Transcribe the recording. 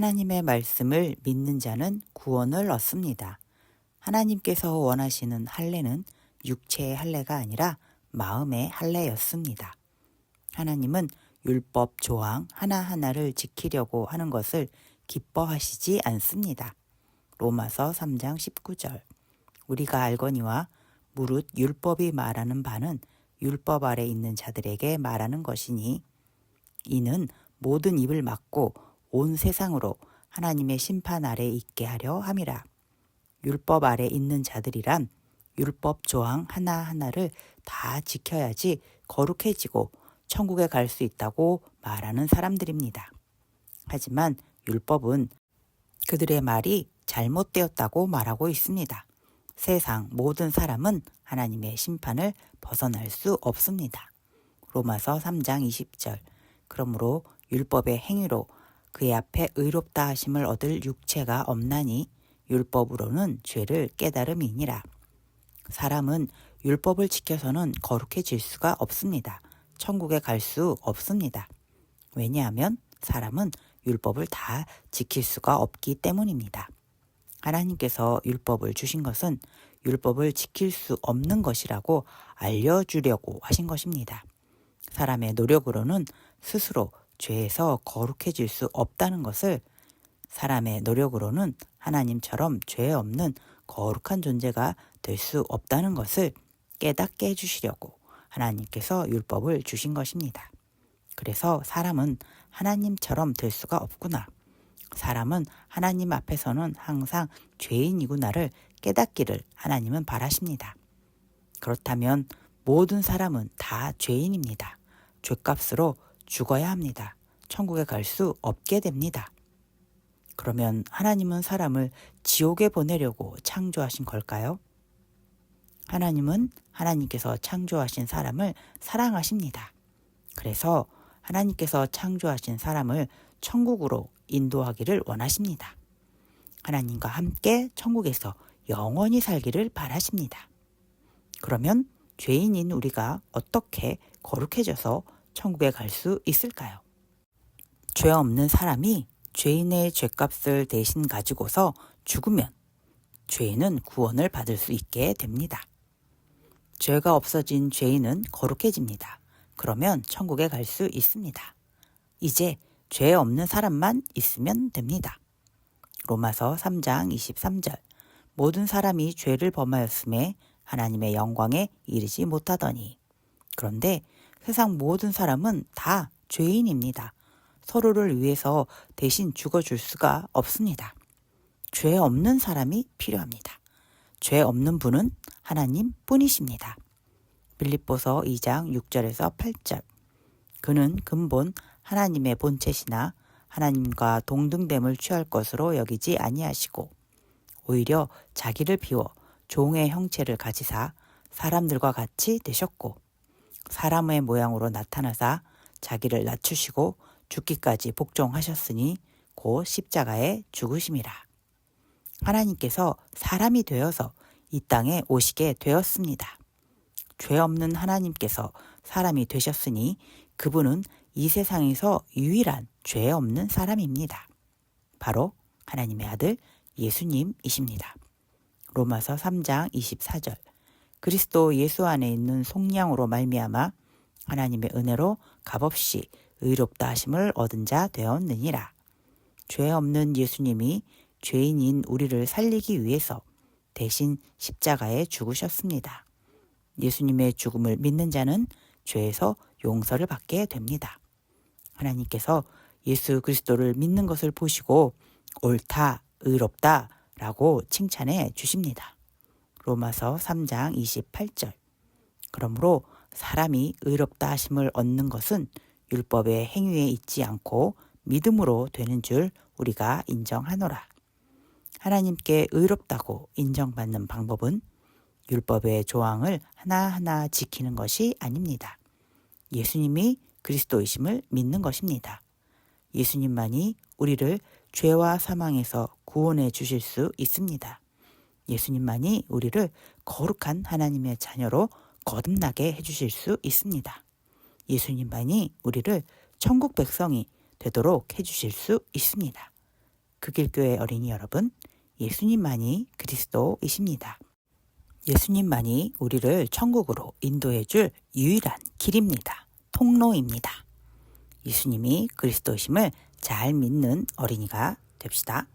하나님의 말씀을 믿는 자는 구원을 얻습니다. 하나님께서 원하시는 할례는 육체의 할례가 아니라 마음의 할례였습니다. 하나님은 율법 조항 하나하나를 지키려고 하는 것을 기뻐하시지 않습니다. 로마서 3장 19절. 우리가 알거니와 무릇 율법이 말하는 바는 율법 아래 있는 자들에게 말하는 것이니 이는 모든 입을 막고 온 세상으로 하나님의 심판 아래 있게 하려 함이라. 율법 아래 있는 자들이란 율법 조항 하나하나를 다 지켜야지 거룩해지고 천국에 갈 수 있다고 말하는 사람들입니다. 하지만 율법은 그들의 말이 잘못되었다고 말하고 있습니다. 세상 모든 사람은 하나님의 심판을 벗어날 수 없습니다. 로마서 3장 20절. 그러므로 율법의 행위로 그의 앞에 의롭다 하심을 얻을 육체가 없나니 율법으로는 죄를 깨달음이니라. 사람은 율법을 지켜서는 거룩해질 수가 없습니다. 천국에 갈 수 없습니다. 왜냐하면 사람은 율법을 다 지킬 수가 없기 때문입니다. 하나님께서 율법을 주신 것은 율법을 지킬 수 없는 것이라고 알려주려고 하신 것입니다. 사람의 노력으로는 스스로 죄에서 거룩해질 수 없다는 것을, 사람의 노력으로는 하나님처럼 죄 없는 거룩한 존재가 될 수 없다는 것을 깨닫게 해주시려고 하나님께서 율법을 주신 것입니다. 그래서 사람은 하나님처럼 될 수가 없구나. 사람은 하나님 앞에서는 항상 죄인이구나를 깨닫기를 하나님은 바라십니다. 그렇다면 모든 사람은 다 죄인입니다. 죄값으로 죽어야 합니다. 천국에 갈 수 없게 됩니다. 그러면 하나님은 사람을 지옥에 보내려고 창조하신 걸까요? 하나님은 하나님께서 창조하신 사람을 사랑하십니다. 그래서 하나님께서 창조하신 사람을 천국으로 인도하기를 원하십니다. 하나님과 함께 천국에서 영원히 살기를 바라십니다. 그러면 죄인인 우리가 어떻게 거룩해져서 천국에 갈 수 있을까요? 죄 없는 사람이 죄인의 죄값을 대신 가지고서 죽으면 죄인은 구원을 받을 수 있게 됩니다. 죄가 없어진 죄인은 거룩해집니다. 그러면 천국에 갈 수 있습니다. 이제 죄 없는 사람만 있으면 됩니다. 로마서 3장 23절. 모든 사람이 죄를 범하였음에 하나님의 영광에 이르지 못하더니. 그런데 세상 모든 사람은 다 죄인입니다. 서로를 위해서 대신 죽어줄 수가 없습니다. 죄 없는 사람이 필요합니다. 죄 없는 분은 하나님 뿐이십니다. 빌립보서 2장 6절에서 8절. 그는 근본 하나님의 본체시나 하나님과 동등됨을 취할 것으로 여기지 아니하시고 오히려 자기를 비워 종의 형체를 가지사 사람들과 같이 되셨고 사람의 모양으로 나타나사 자기를 낮추시고 죽기까지 복종하셨으니 곧 십자가에 죽으심이라. 하나님께서 사람이 되어서 이 땅에 오시게 되었습니다. 죄 없는 하나님께서 사람이 되셨으니 그분은 이 세상에서 유일한 죄 없는 사람입니다. 바로 하나님의 아들 예수님이십니다. 로마서 3장 24절. 그리스도 예수 안에 있는 속량으로 말미암아 하나님의 은혜로 값없이 의롭다 하심을 얻은 자 되었느니라. 죄 없는 예수님이 죄인인 우리를 살리기 위해서 대신 십자가에 죽으셨습니다. 예수님의 죽음을 믿는 자는 죄에서 용서를 받게 됩니다. 하나님께서 예수 그리스도를 믿는 것을 보시고 옳다, 의롭다 라고 칭찬해 주십니다. 로마서 3장 28절. 그러므로 사람이 의롭다 하심을 얻는 것은 율법의 행위에 있지 않고 믿음으로 되는 줄 우리가 인정하노라. 하나님께 의롭다고 인정받는 방법은 율법의 조항을 하나하나 지키는 것이 아닙니다. 예수님이 그리스도이심을 믿는 것입니다. 예수님만이 우리를 죄와 사망에서 구원해 주실 수 있습니다. 예수님만이 우리를 거룩한 하나님의 자녀로 거듭나게 해주실 수 있습니다. 예수님만이 우리를 천국 백성이 되도록 해주실 수 있습니다. 극일교회 어린이 여러분, 예수님만이 그리스도이십니다. 예수님만이 우리를 천국으로 인도해 줄 유일한 길입니다. 통로입니다. 예수님이 그리스도이심을 잘 믿는 어린이가 됩시다.